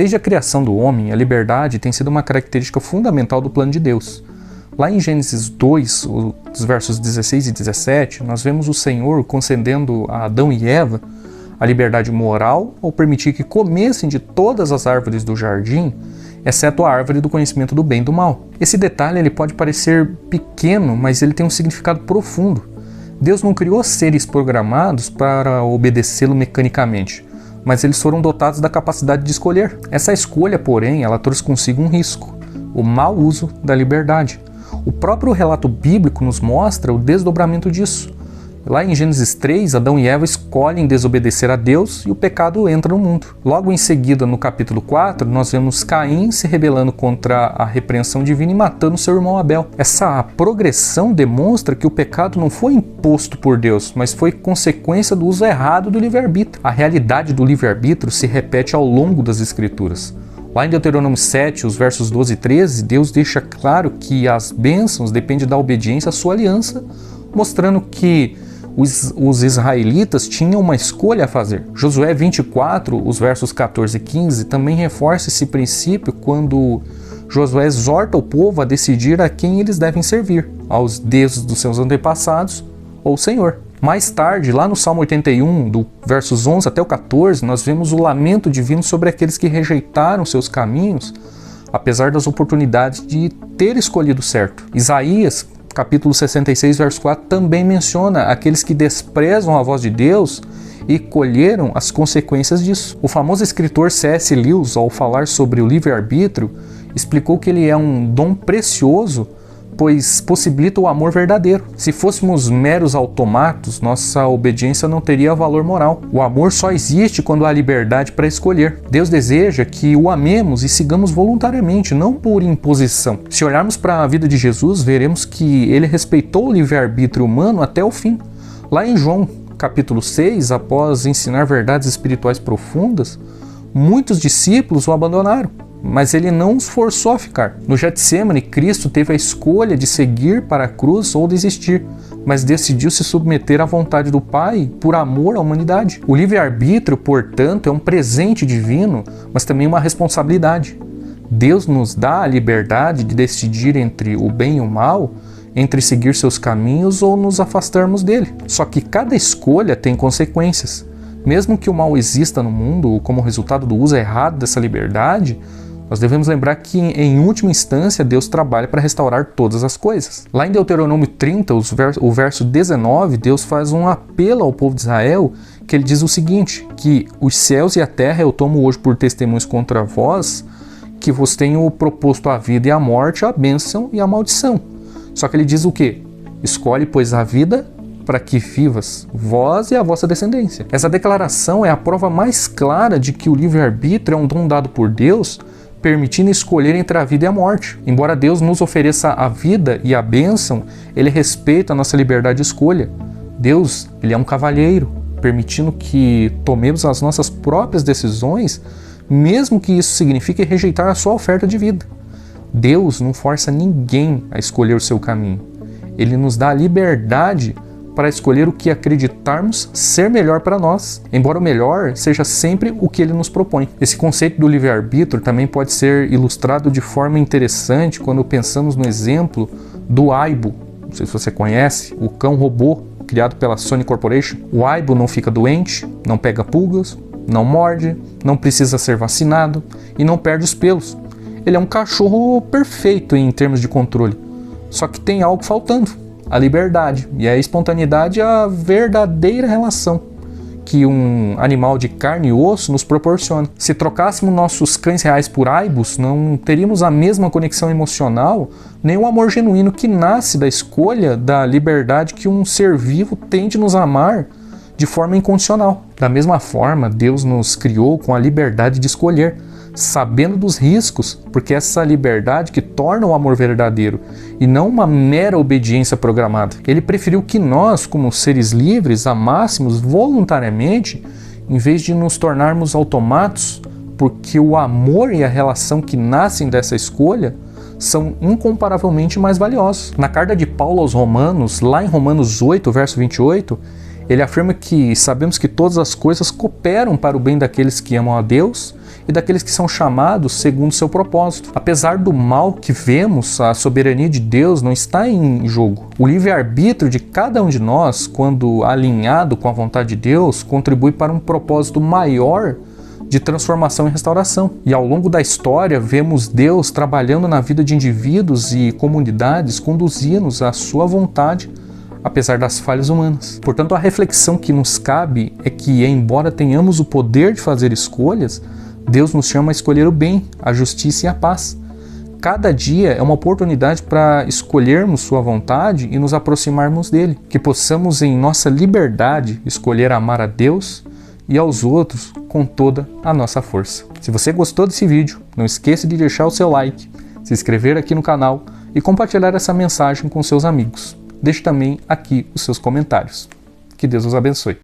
Desde a criação do homem, a liberdade tem sido uma característica fundamental do plano de Deus. Lá em Gênesis 2, os versos 16 e 17, nós vemos o Senhor concedendo a Adão e Eva a liberdade moral ao permitir que comessem de todas as árvores do jardim, exceto a árvore do conhecimento do bem e do mal. Esse detalhe ele pode parecer pequeno, mas ele tem um significado profundo. Deus não criou seres programados para obedecê-lo mecanicamente, mas eles foram dotados da capacidade de escolher. Essa escolha, porém, ela trouxe consigo um risco: o mau uso da liberdade. O próprio relato bíblico nos mostra o desdobramento disso. Lá em Gênesis 3, Adão e Eva escolhem desobedecer a Deus e o pecado entra no mundo. Logo em seguida, no capítulo 4, nós vemos Caim se rebelando contra a repreensão divina e matando seu irmão Abel. Essa progressão demonstra que o pecado não foi imposto por Deus, mas foi consequência do uso errado do livre-arbítrio. A realidade do livre-arbítrio se repete ao longo das Escrituras. Lá em Deuteronômio 7, os versos 12 e 13, Deus deixa claro que as bênçãos dependem da obediência à sua aliança, mostrando que os israelitas tinham uma escolha a fazer. Josué 24, os versos 14 e 15, também reforça esse princípio quando Josué exorta o povo a decidir a quem eles devem servir, aos deuses dos seus antepassados ou o Senhor. Mais tarde, lá no Salmo 81, do versos 11 até o 14, nós vemos o lamento divino sobre aqueles que rejeitaram seus caminhos, apesar das oportunidades de ter escolhido certo. Isaías, capítulo 66, verso 4, também menciona aqueles que desprezam a voz de Deus e colheram as consequências disso. O famoso escritor C.S. Lewis, ao falar sobre o livre-arbítrio, explicou que ele é um dom precioso, pois possibilita o amor verdadeiro. Se fôssemos meros automatos, nossa obediência não teria valor moral. O amor só existe quando há liberdade para escolher. Deus deseja que o amemos e sigamos voluntariamente, não por imposição. Se olharmos para a vida de Jesus, veremos que ele respeitou o livre-arbítrio humano até o fim. Lá em João, capítulo 6, após ensinar verdades espirituais profundas, muitos discípulos o abandonaram, mas ele não os forçou a ficar. No Getsêmani, Cristo teve a escolha de seguir para a cruz ou desistir, mas decidiu se submeter à vontade do Pai por amor à humanidade. O livre-arbítrio, portanto, é um presente divino, mas também uma responsabilidade. Deus nos dá a liberdade de decidir entre o bem e o mal, entre seguir seus caminhos ou nos afastarmos dele. Só que cada escolha tem consequências. Mesmo que o mal exista no mundo como resultado do uso errado dessa liberdade, nós devemos lembrar que, em última instância, Deus trabalha para restaurar todas as coisas. Lá em Deuteronômio 30, o verso 19, Deus faz um apelo ao povo de Israel, que ele diz o seguinte, que os céus e a terra eu tomo hoje por testemunhos contra vós, que vos tenho proposto a vida e a morte, a bênção e a maldição. Só que ele diz o quê? Escolhe, pois, a vida para que vivas, vós e a vossa descendência. Essa declaração é a prova mais clara de que o livre-arbítrio é um dom dado por Deus, permitindo escolher entre a vida e a morte. Embora Deus nos ofereça a vida e a bênção, ele respeita a nossa liberdade de escolha. Deus, ele é um cavalheiro, permitindo que tomemos as nossas próprias decisões, mesmo que isso signifique rejeitar a sua oferta de vida. Deus não força ninguém a escolher o seu caminho. Ele nos dá a liberdade para escolher o que acreditarmos ser melhor para nós, embora o melhor seja sempre o que ele nos propõe. Esse conceito do livre-arbítrio também pode ser ilustrado de forma interessante quando pensamos no exemplo do Aibo. Não sei se você conhece, o cão robô criado pela Sony Corporation. O Aibo não fica doente, não pega pulgas, não morde, não precisa ser vacinado e não perde os pelos. Ele é um cachorro perfeito em termos de controle, só que tem algo faltando: a liberdade. E a espontaneidade é a verdadeira relação que um animal de carne e osso nos proporciona. Se trocássemos nossos cães reais por aibos, não teríamos a mesma conexão emocional, nem o amor genuíno que nasce da escolha da liberdade que um ser vivo tem de nos amar de forma incondicional. Da mesma forma, Deus nos criou com a liberdade de escolher, sabendo dos riscos, porque essa liberdade que torna o amor verdadeiro e não uma mera obediência programada. Ele preferiu que nós, como seres livres, amássemos voluntariamente, em vez de nos tornarmos automatos, porque o amor e a relação que nascem dessa escolha são incomparavelmente mais valiosos. Na carta de Paulo aos Romanos, lá em Romanos 8, verso 28, ele afirma que sabemos que todas as coisas cooperam para o bem daqueles que amam a Deus e daqueles que são chamados segundo seu propósito. Apesar do mal que vemos, a soberania de Deus não está em jogo. O livre-arbítrio de cada um de nós, quando alinhado com a vontade de Deus, contribui para um propósito maior de transformação e restauração. E ao longo da história, vemos Deus trabalhando na vida de indivíduos e comunidades, conduzindo-nos à sua vontade, apesar das falhas humanas. Portanto, a reflexão que nos cabe é que, embora tenhamos o poder de fazer escolhas, Deus nos chama a escolher o bem, a justiça e a paz. Cada dia é uma oportunidade para escolhermos sua vontade e nos aproximarmos dele. Que possamos, em nossa liberdade, escolher amar a Deus e aos outros com toda a nossa força. Se você gostou desse vídeo, não esqueça de deixar o seu like, se inscrever aqui no canal e compartilhar essa mensagem com seus amigos. Deixe também aqui os seus comentários. Que Deus os abençoe.